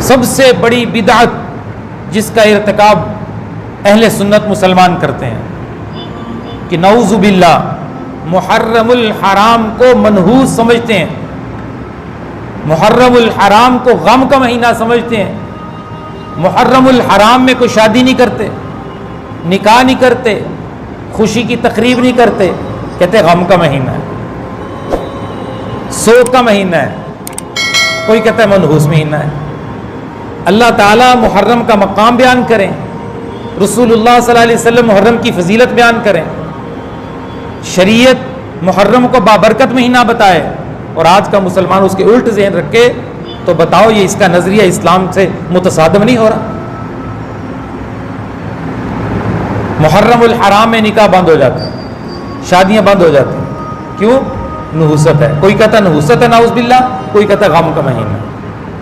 سب سے بڑی بدعت جس کا ارتکاب اہل سنت مسلمان کرتے ہیں کہ نعوذ باللہ محرم الحرام کو منحوس سمجھتے ہیں، محرم الحرام کو غم کا مہینہ سمجھتے ہیں، محرم الحرام میں کوئی شادی نہیں کرتے، نکاح نہیں کرتے، خوشی کی تقریب نہیں کرتے، کہتے غم کا مہینہ ہے، سوگ کا مہینہ ہے، کوئی کہتا ہے منحوس مہینہ ہے۔ اللہ تعالیٰ محرم کا مقام بیان کریں، رسول اللہ صلی اللہ علیہ وسلم محرم کی فضیلت بیان کریں، شریعت محرم کو بابرکت مہینہ بتائے، اور آج کا مسلمان اس کے الٹ ذہن رکھے تو بتاؤ یہ اس کا نظریہ اسلام سے متصادم نہیں ہو رہا؟ محرم الحرام میں نکاح بند ہو جاتا ہے، شادیاں بند ہو جاتی ہیں، کیوں؟ نحوست ہے، کوئی کہتا نحوست ہے نعوذ باللہ، کوئی کہتا غم کا مہینہ۔